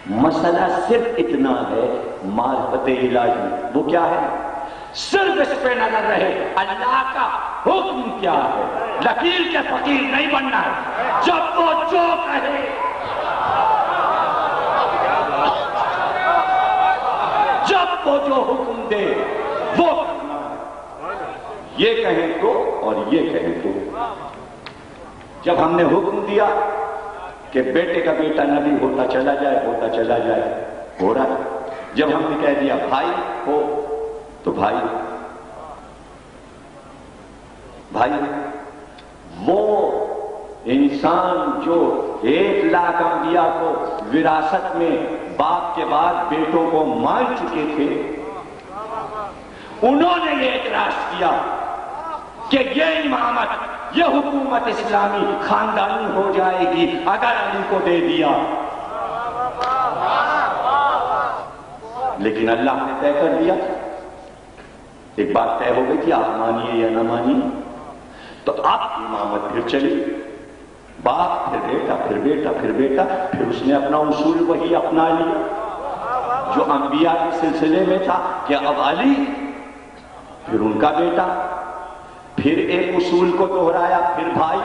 مسئلہ صرف اتنا ہے معرفت الہی. وہ کیا ہے؟ صرف اس پہ نظر رہے اللہ کا حکم کیا ہے. لکیر کے فقیر نہیں بننا ہے. جب وہ جو کہے جب وہ جو حکم دے وہ کرنا ہے. یہ کہیں تو اور یہ کہیں تو. جب ہم نے حکم دیا کہ بیٹے کا بیٹا نبی ہوتا چلا جائے ہو رہا ہے. جب ہم نے کہہ دیا بھائی ہو تو بھائی وہ انسان جو 1,00,000 انبیاء کو وراثت میں باپ کے بعد بیٹوں کو مار چکے تھے، انہوں نے یہ اعتراض کیا کہ یہ امامت، یہ حکومت اسلامی خاندانی ہو جائے گی اگر علی کو دے دیا. لیکن اللہ نے طے کر دیا. ایک بات طے ہو گئی کہ آپ مانیے یا نہ مانیے. تو اب امامت پھر چلی. باپ پھر بیٹا پھر بیٹا پھر بیٹا. پھر اس نے اپنا اصول وہی اپنا لیا جو انبیاء کے سلسلے میں تھا کہ اب علی پھر ان کا بیٹا. پھر ایک اصول کو دہرایا پھر بھائی.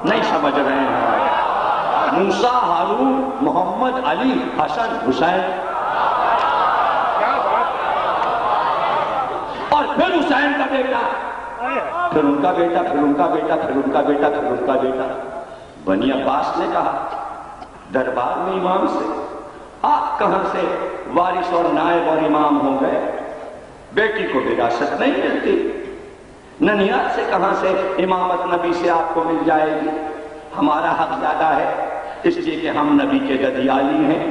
نہیں سمجھ رہے ہیں؟ موسیٰ، ہارون، محمد، علی، حسن، حسین. اور پھر حسین کا بیٹا، پھر ان کا بیٹا، پھر ان کا بیٹا، پھر ان کا بیٹا، پھر ان کا بیٹا. بنی عباس نے کہا دربار میں امام سے آپ کہاں سے وارث اور نائب اور امام ہو گئے؟ بیٹی کو وراثت نہیں ملتی. ننیال سے کہاں سے امامت نبی سے آپ کو مل جائے گی؟ ہمارا حق زیادہ ہے اس لیے کہ ہم نبی کے ددیالی ہیں.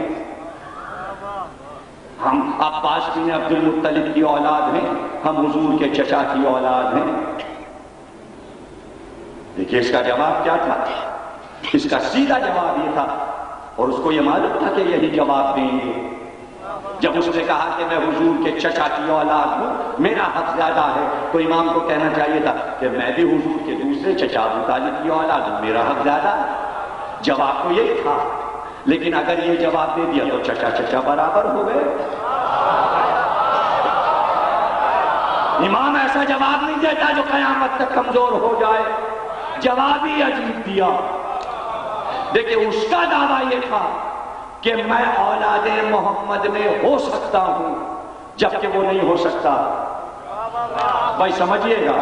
ہم عباس بن عبد المطلب کی اولاد ہیں، ہم حضور کے چچا کی اولاد ہیں. دیکھیے اس کا جواب کیا تھا. اس کا سیدھا جواب یہ تھا اور اس کو یہ معلوم تھا کہ یہی جواب دیں گے. جب اس نے کہا کہ میں حضور کے چچا کی اولاد ہوں، میرا حق زیادہ ہے، تو امام کو کہنا چاہیے تھا کہ میں بھی حضور کے دوسرے چچا ابو طالب کی اولاد ہوں، میرا حق زیادہ ہے. جواب تو یہی تھا. لیکن اگر یہ جواب دے دیا تو چچا چچا برابر ہو گئے. امام ایسا جواب نہیں دیتا جو قیامت تک کمزور ہو جائے. جواب ہی عجیب دیا. دیکھیں اس کا دعویٰ یہ تھا کہ میں اولاد محمد میں ہو سکتا ہوں جبکہ وہ نہیں ہو سکتا. بھائی سمجھیے گا،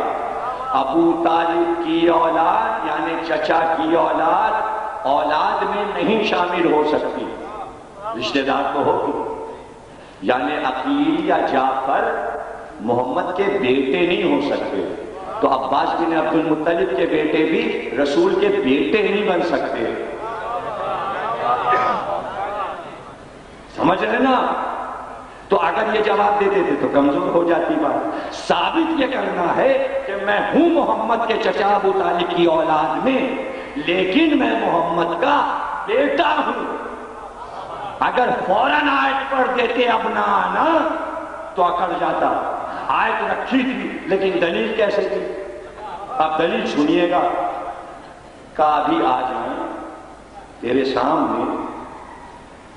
ابو طالب کی اولاد یعنی چچا کی اولاد میں نہیں شامل ہو سکتی. رشتہ دار تو ہوگی. یعنی عقیل یا جعفر محمد کے بیٹے نہیں ہو سکتے. تو عباس بن عبد المطلب کے بیٹے بھی رسول کے بیٹے نہیں بن سکتے. سمجھ رہے نا؟ تو اگر یہ جواب دے دیتے تو کمزور ہو جاتی بات. ثابت یہ کرنا ہے کہ میں ہوں محمد کے چچا ابو طالب کی اولاد میں، لیکن میں محمد کا بیٹا ہوں. اگر فوراً آیت پڑھ دیتے ابنانا تو اکڑ جاتا. آیت رکھی تھی لیکن دلیل کیسے تھی؟ اب دلیل سنیے گا. کہا ابھی آ جائیں تیرے سامنے.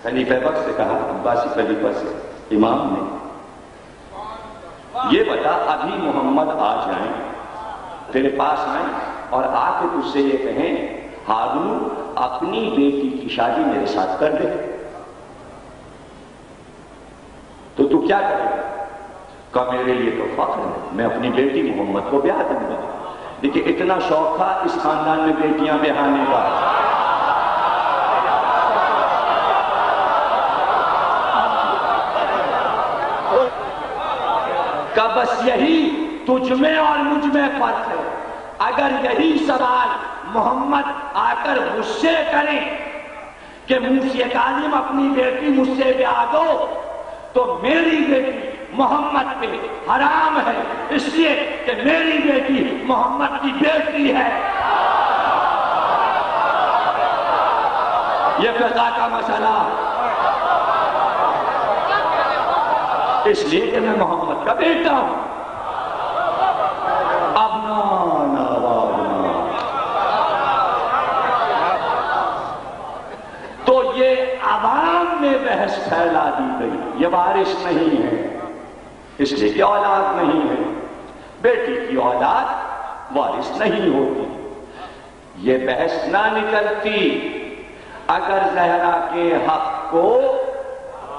خلیفہ وقت سے کہا، عباسی خلیفہ سے، امام نے یہ بتا ابھی محمد آ جائیں تیرے پاس آئیں اور آ کے تجھ سے یہ کہیں ہارون اپنی بیٹی کی شادی میرے ساتھ کر دے تو کیا کرے گا؟ کہا میرے لیے تو فخر ہے، میں اپنی بیٹی محمد کو بیاہ دوں گا. دیکھیں اتنا شوق تھا اس خاندان میں بیٹیاں بیاہنے کا. کہ بس یہی تجھ میں اور مجھ میں فرق ہے. اگر یہی سوال محمد آ کر مجھ سے کریں کہ موسی کاظم اپنی بیٹی مجھ سے بیاہ دو، تو میری بیٹی محمد پہ حرام ہے، اس لیے کہ میری بیٹی محمد کی بیٹی ہے. یہ فقہ کا مسئلہ، اس لیے کہ میں محمد کا بیٹا ہوں. تو یہ عوام میں بحث پھیلا دی گئی، یہ وارث نہیں ہے، اس لیے کہ اولاد نہیں ہے، بیٹی کی اولاد وارث نہیں ہوتی۔ یہ بحث نہ نکلتی اگر زہرا کے حق کو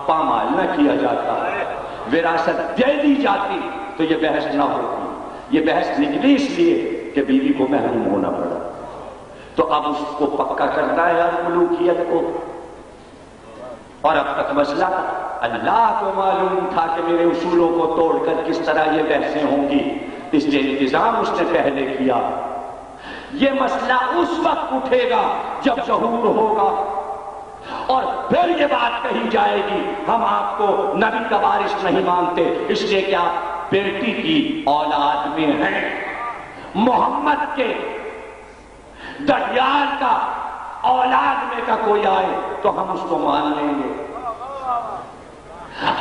پامال نہ کیا جاتا، وراثت دے دی جاتی تو یہ بحث نہ ہوتی۔ یہ بحث نکلی اس لیے کہ بیوی کو محروم ہونا پڑا، تو اب اس کو پکا کرتا ہے ہر ملوکیت کو۔ اور اب تک مسئلہ اللہ کو معلوم تھا کہ میرے اصولوں کو توڑ کر کس طرح یہ بحثیں ہوں گی، اس لیے انتظام اس نے پہلے کیا۔ یہ مسئلہ اس وقت اٹھے گا جب ظہور ہوگا، اور پھر یہ بات کہی جائے گی ہم آپ کو نبی کا وارث نہیں مانتے، اس لیے کہ آپ بیٹی کی اولاد میں ہیں، محمد کے دجال کا اولاد میں کا کوئی آئے تو ہم اس کو مان لیں گے۔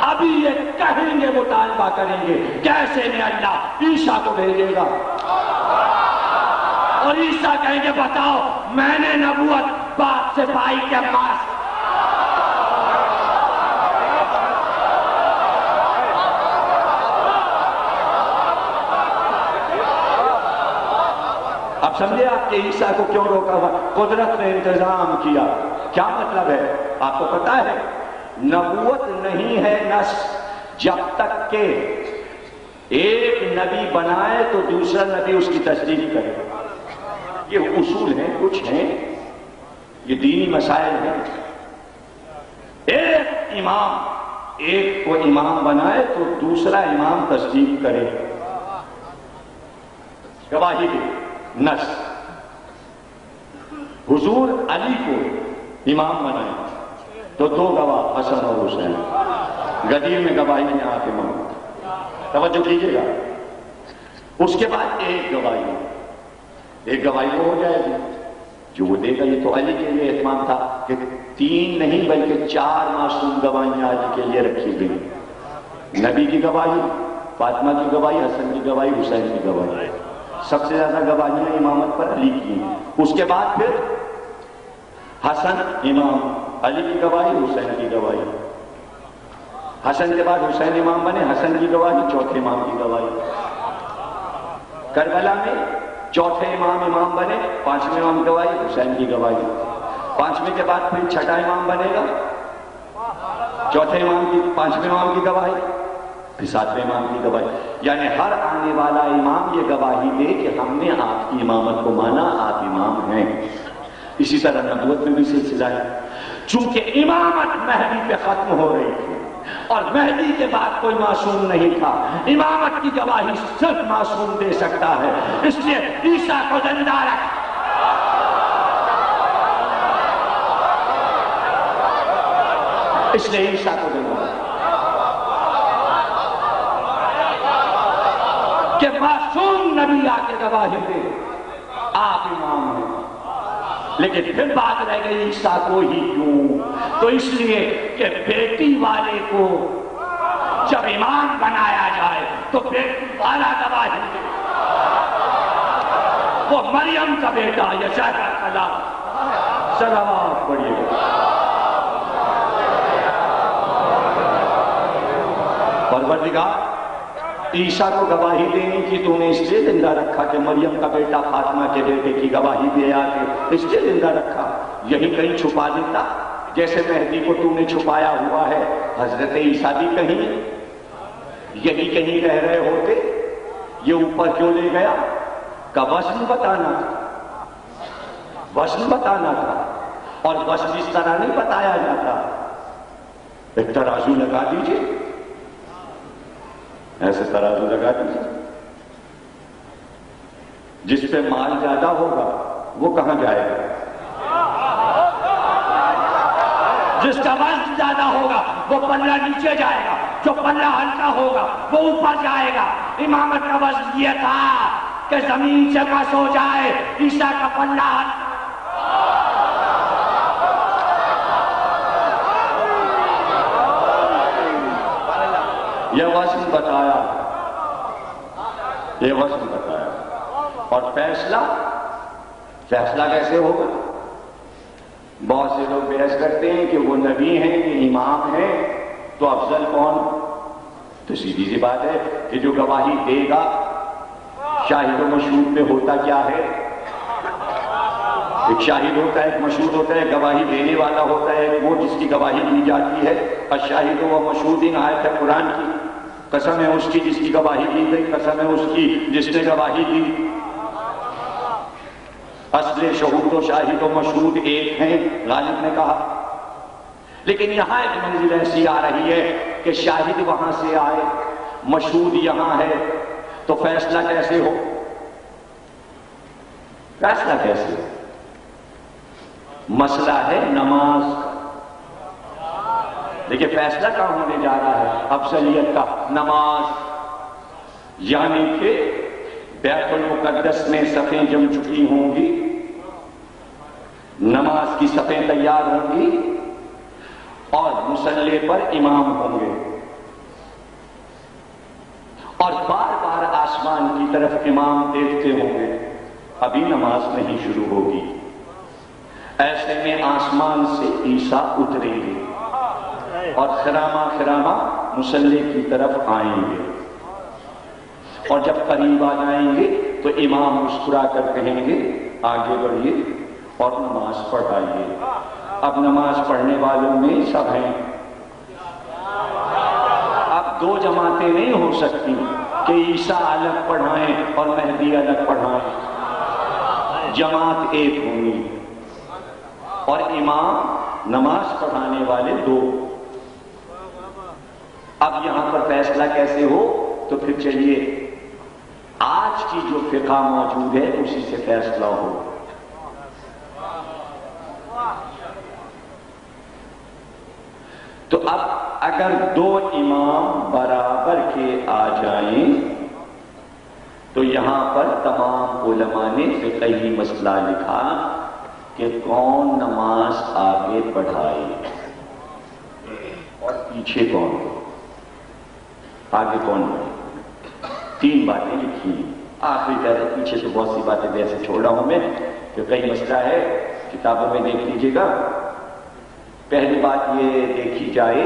ابھی یہ کہیں گے، مطالبہ کریں گے کیسے میں اللہ عیسیٰ کو بھیجے گا، اور عیسیٰ کہیں گے بتاؤ میں نے نبوت باپ سے پائی کے پاس۔ اب سمجھے آپ کہ عیسیٰ کو کیوں روکا ہوا؟ قدرت نے انتظام کیا۔ کیا مطلب ہے؟ آپ کو پتا ہے نبوت نہیں ہے نسخ جب تک کہ ایک نبی بنائے تو دوسرا نبی اس کی تصدیق کرے۔ یہ اصول ہیں، کچھ ہیں، یہ دینی مسائل ہیں۔ ایک امام ایک کو امام بنائے تو دوسرا امام تصدیق کرے، گواہی دے، نص۔ حضور علی کو امام بنائے تو دو گواہ حسن اور حسین، غدیر میں گواہی میں آتے مانگ، توجہ کیجیے گا۔ اس کے بعد ایک گواہی وہ ہو جائے گی جو وہ دے گا۔ یہ تو علی کے لیے اہتمام تھا کہ 3 نہیں بلکہ 4 معصوم گواہیاں علی کے لیے رکھی گئی، نبی کی گواہی، فاطمہ کی گواہی، حسن کی گواہی، حسین کی گواہی۔ سب سے زیادہ گواہیاں امامت پر علی کی ہیں۔ اس کے بعد پھر حسن امام، علی کی گواہی، حسین کی گواہی۔ حسن کے بعد حسین امام بنے، حسن کی گواہی، چوتھے امام کی گواہی۔ کربلا میں چوتھے امام بنے، 5ویں امام گواہی، حسین کی گواہی۔ 5ویں کے بعد پھر چھٹا امام بنے گا، چوتھے امام کی، 5ویں امام کی گواہی، پھر 7ویں امام کی گواہی۔ یعنی ہر آنے والا امام یہ گواہی دے کہ ہم نے آپ کی امامت کو مانا، آپ امام ہیں۔ اسی طرح نبوت میں بھی سلسلہ ہے۔ چونکہ امامت مہدی پہ ختم ہو رہی تھی اور مہدی کے بعد کوئی معصوم نہیں تھا، امامت کی گواہی صرف معصوم دے سکتا ہے، اس لیے عیسیٰ کو زندہ رکھ۔ اس لیے عیسیٰ کو زندہ رکھ کہ معصوم نبی آ کے گواہی دے آپ امام ہیں۔ لیکن پھر بات رہ گئی عیسیٰ کو ہی کیوں؟ تو اس لیے کہ بیٹی والے کو جب امام بنایا جائے تو بیٹی والا گواہی دے۔ وہ مریم کا بیٹا یسوع کا کلام، صلوات پڑھیے گا۔ پروردگار عیسیٰ کو گواہی دینی کی تو نے اس لیے زندہ رکھا کہ مریم کا بیٹا فاطمہ کے بیٹے کی گواہی دے آگے، اس لیے زندہ رکھا۔ یہی کہیں چھپا دیتا جیسے مہدی کو تو نے چھپایا ہوا ہے، حضرت عیسیٰ بھی کہیں یہی کہیں رہ رہے ہوتے، یہ اوپر کیوں لے گیا؟ کا وزن بتانا تھا، اور وزن اس طرح نہیں بتایا جاتا۔ ایک ترازو لگا دیجئے، ایسے ترازو لگا دیجئے، جس پہ مال زیادہ ہوگا وہ کہاں جائے گا؟ جس کا وزن زیادہ ہوگا وہ پلہ نیچے جائے گا، جو پلہ ہلکا ہوگا وہ اوپر جائے گا۔ امامت کا وزن یہ تھا کہ زمین سے مس ہو جائے، عیسیٰ کا پلہ ہلکا۔ یہ وزن بتایا، اور فیصلہ کیسے ہوگا؟ بہت سے لوگ بحث کرتے ہیں کہ وہ نبی ہیں کہ امام ہیں تو افضل کون؟ تو سیدھی سی بات ہے کہ جو گواہی دے گا، شاہد و مشہود میں ہوتا کیا ہے؟ ایک شاہد ہوتا ہے، ایک مشہود ہوتا ہے، گواہی دینے والا ہوتا ہے وہ جس کی گواہی دی جاتی ہے۔ الشاہد و مشہود آیت ہے قرآن کی، قسم ہے اس کی جس کی گواہی دی گئی، قسم ہے اس کی جس نے گواہی دی۔ اصل شہود و شاہد و مشہود ایک ہیں، غالب نے کہا، لیکن یہاں ایک منزل ایسی آ رہی ہے کہ شاہد وہاں سے آئے، مشہود یہاں ہے، تو فیصلہ کیسے ہو؟ فیصلہ کیسے ہو؟ مسئلہ ہے نماز کا۔ دیکھیں فیصلہ کہاں ہونے جا رہا ہے؟ افضلیت کا۔ نماز، یعنی کہ بیت المقدس میں صفیں جم چکی ہوں گی، نماز کی صفیں تیار ہوں گی اور مصلی پر امام ہوں گے، اور بار بار آسمان کی طرف امام دیکھتے ہوں گے، ابھی نماز نہیں شروع ہوگی۔ ایسے میں آسمان سے عیسیٰ اتریں گے اور خرامہ خرامہ مصلی کی طرف آئیں گے، اور جب قریب آ جائیں گے تو امام مسکرا کر کہیں گے آگے بڑھیے اور نماز پڑھائیے۔ اب نماز پڑھنے والوں میں سب ہیں، اب دو جماعتیں نہیں ہو سکتی کہ عیسیٰ الگ پڑھائیں اور مہدی الگ پڑھائیں، جماعت ایک ہونی اور امام نماز پڑھانے والے دو۔ اب یہاں پر فیصلہ کیسے ہو؟ تو پھر چلیے آج کی جو فقہ موجود ہے اسی سے فیصلہ ہو۔ تو اب اگر دو امام برابر کے آ جائیں تو یہاں پر تمام علماء نے فقہی مسئلہ لکھا کہ کون نماز آگے بڑھائے اور پیچھے کون، آگے کون بڑھے۔ تین باتیں لکھی، آخری کہہ رہے پیچھے تو بہت سی باتیں ویسے چھوڑ رہا ہوں میں کہ کئی مسئلہ ہے، کتابوں میں دیکھ لیجیے گا۔ پہلی بات یہ دیکھی جائے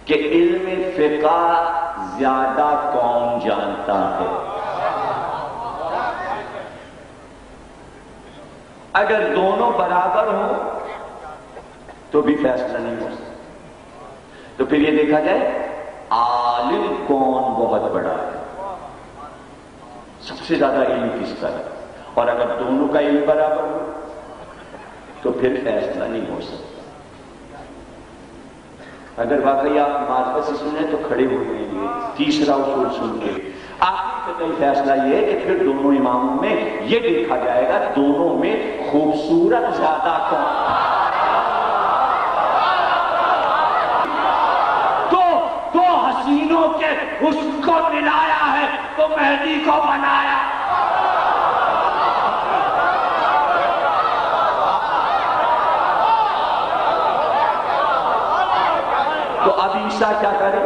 کہ علم فقہ زیادہ کون جانتا ہے۔ اگر دونوں برابر ہوں تو بھی فیصلہ نہیں ہو سکتا، تو پھر یہ دیکھا جائے عالم کون بہت بڑا ہے، سب سے زیادہ علم کس کا ہے، اور اگر دونوں کا علم برابر ہو تو پھر فیصلہ نہیں ہو سکتا۔ اگر واقعی آپ معرفت سے سنیں تو کھڑے ہو جائیں گے، تیسرا اصول سن کے آخری کا فیصلہ یہ ہے کہ پھر دونوں اماموں میں یہ دیکھا جائے گا دونوں میں خوبصورت زیادہ کون۔ تو حسینوں کے حسن کو ملایا ہے تو مہدی کو بنایا۔ تو اب عیسیٰ کیا کرے؟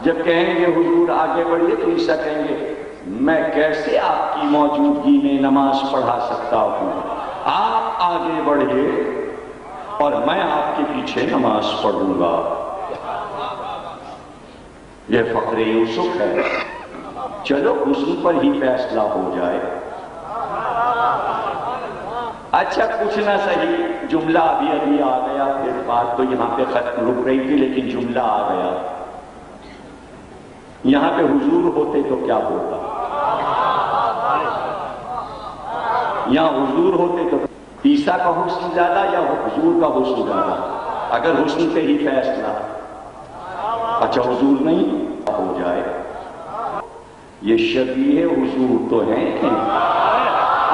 جب کہیں گے حضور آگے بڑھیے تو عیسیٰ کہیں گے میں کیسے آپ کی موجودگی میں نماز پڑھا سکتا ہوں، آپ آگے بڑھیے اور میں آپ کے پیچھے نماز پڑھوں گا۔ یہ فخر یوسف ہے، چلو حسن پر ہی فیصلہ ہو جائے۔ اچھا کچھ نہ صحیح، جملہ ابھی آ گیا، پھر بات تو یہاں پہ ختم رک رہی تھی لیکن جملہ آ گیا۔ یہاں پہ حضور ہوتے تو کیا ہوتا؟ یہاں حضور ہوتے تو عیسیٰ کا حسن زیادہ یا حضور کا حسن زیادہ؟ اگر حسن پہ ہی فیصلہ، اچھا حضور نہیں ہو جائے، یہ شبیہ حضور تو ہیں کہ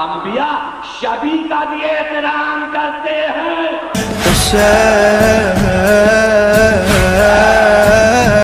انبیاء شبیہ کا بھی احترام کرتے ہیں۔